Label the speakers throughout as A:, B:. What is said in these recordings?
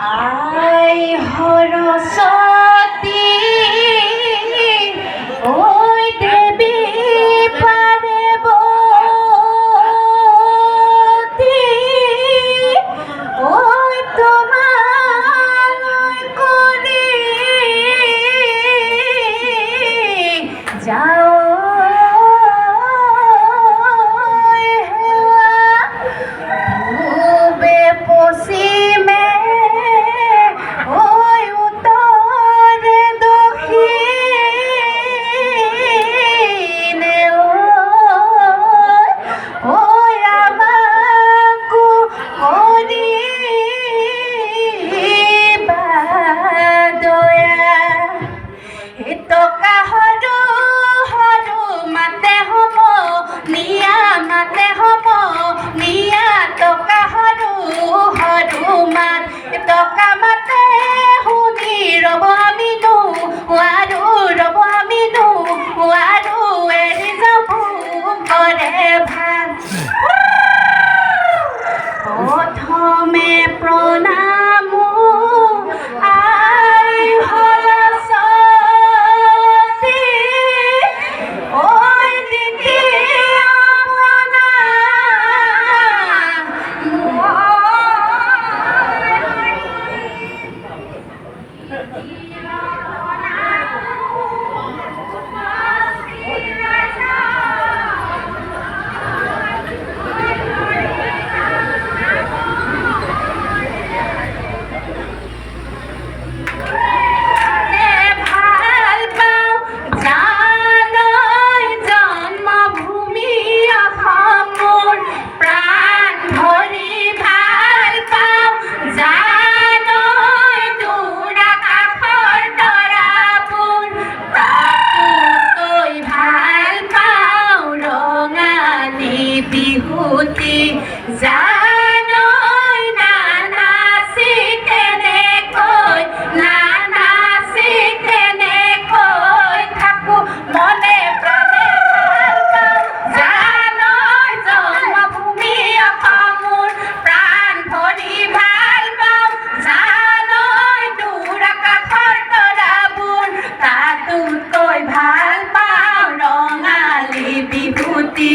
A: আই সৰস্বতী ঐ দেৱী পাৰ্বতী ঐ তোমালৈ কৰি যাওঁ টকা মাতে শুনি ৰ'ব আমি নোৱাৰো ৰ'ব আমি নোৱাৰো এৰি যাব কৰে ভাল প্ৰথমে প্ৰণাম আই সৰস্বতী ঐ দ্বিতীয় বিহুতি জানৈ নানাচি কেনেকৈ থাকো মনে প্ৰাণে ভাল পাওঁ জানৈ জন্মভূমি অসমৰ প্ৰাণ ভৰি ভাল পাওঁ জানৈ দূৰ আকাশৰ তৰাবোৰ তাতোতকৈ ভাল পাওঁ ৰঙালী বিহুতি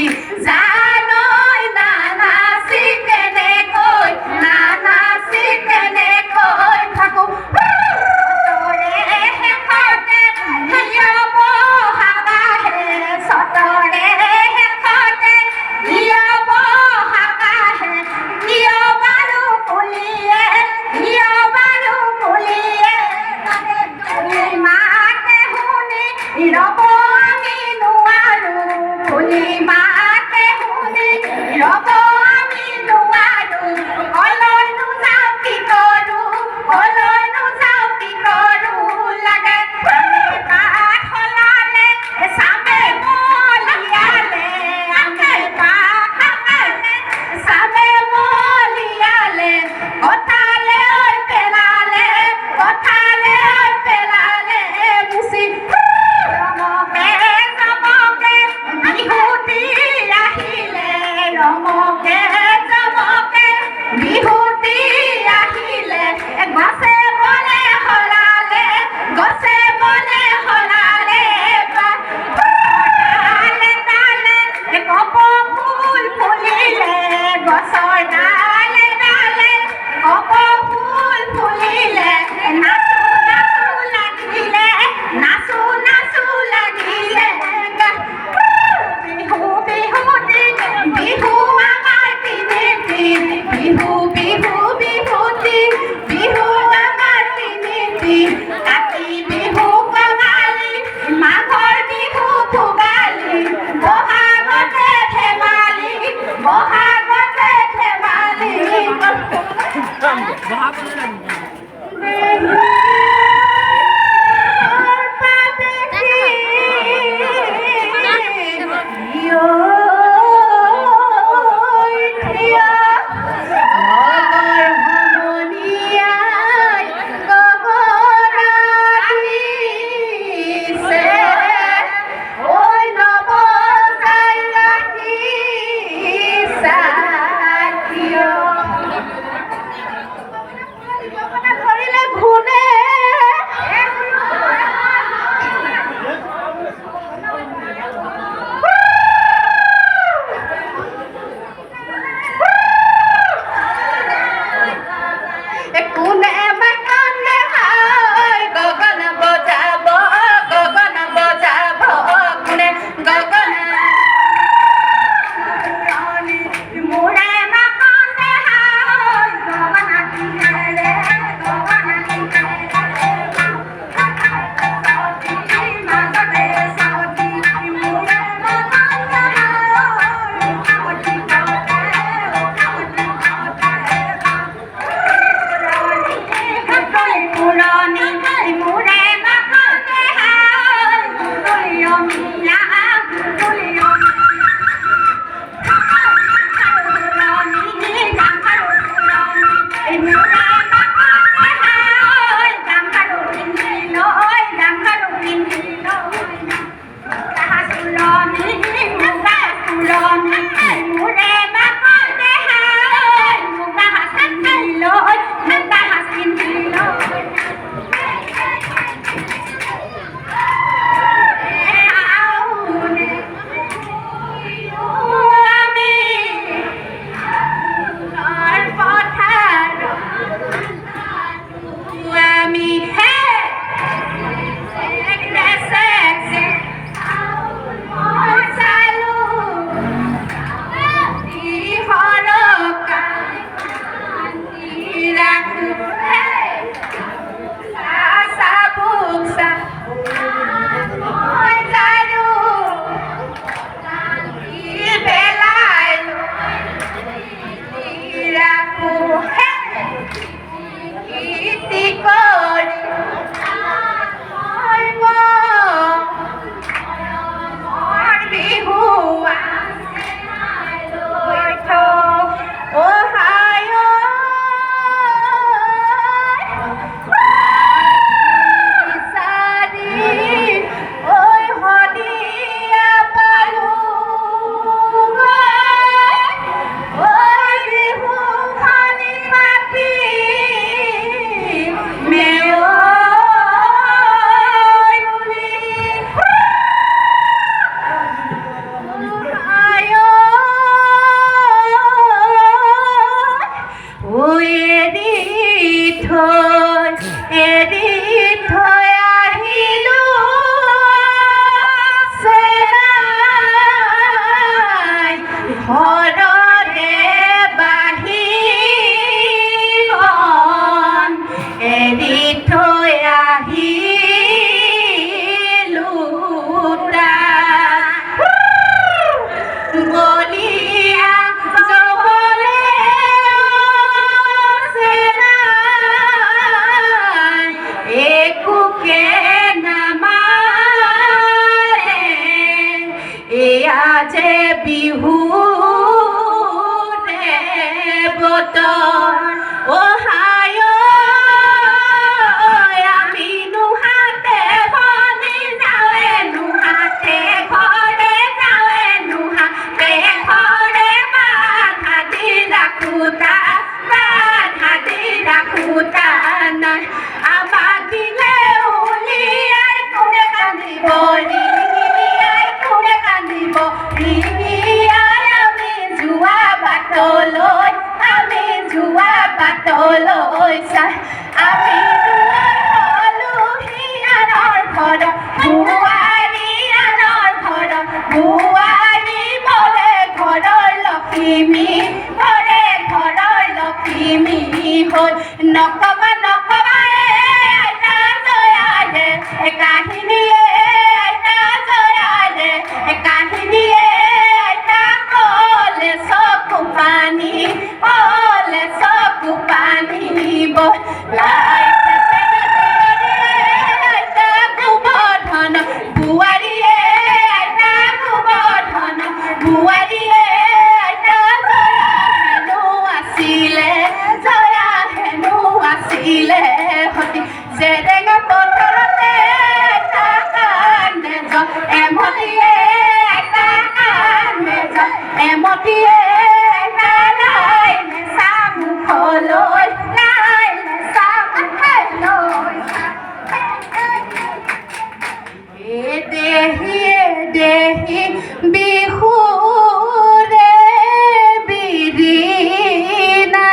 A: বিহুৰে বতৰ অহায় আমি নুহাতে ভনী যাৱে নুহাতে ঘৰে যাৱে নুহাতে ঘৰে বাধা দি ৰাখোতা নাই আমাক দিলে উলিয়াই কোনে কান্দিব কোনে কান্দিব আমি যোৱা বাটলৈ চাই আমি আনৰ ঘৰ বোৱাৰী আনৰ ঘৰ বোৱাৰী বৰে ঘৰৰ লখিমী বৰে ঘৰৰ লখিমী হৈ নকবা আইতা জয়ালে কাহিনীয়ে আইতা জয়ালে কাহিনীয়ে আইতা কলে চকু পানী বলাই আইতা গোবৰ্ধন বোৱাৰীয়ে আইতা গোবৰ্ধন বোৱাৰীয়ে আইতা জয়া হেনো আছিলে সতি জেৰেঙা পথাৰতে আইতা কান্দে এমতিয়ে আইতা কান্দে এমতিয়ে আইতা নাই নেচা মুখলৈ দেহি বিহুৰে বিৰিণা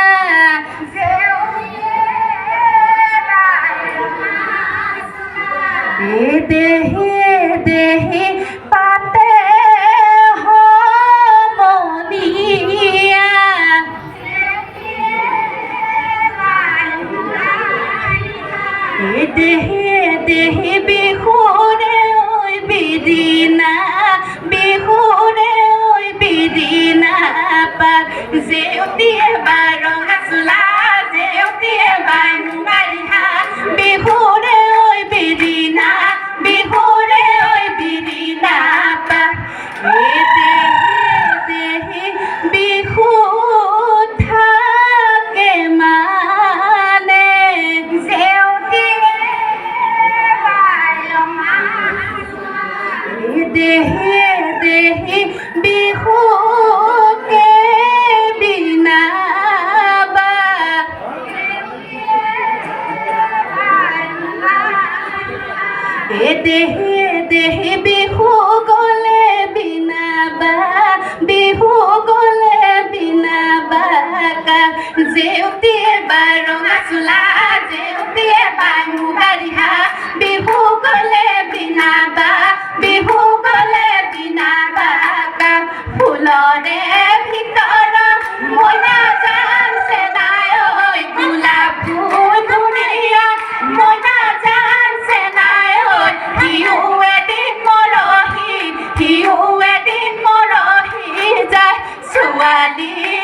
A: দেহি পাতে সমনীয়া দেহি বিহুৰে বিহুৰে বিদিনা পাত জেউতিয়ে বাৰঙা চোলা জেউতিয়ে বাৰিহা বিহুৰে বিদিনা পাত দেহি বিহু থাকে মানে দেহি বিহুকে বিনাবা দেহি বিহু গলে বিনাবা জেউতিয়ে বাৰঙা চোলা জেউতিয়ে বাৰিহা বিহু গলে বিনাবা ফুলৰে ভিতৰত মইনা জানছে নাই ঐ গোলাপ ফুল ধুনীয়া মইনা জানছে নাই ঐ সিও এদিন মৰহি যায় ছোৱালী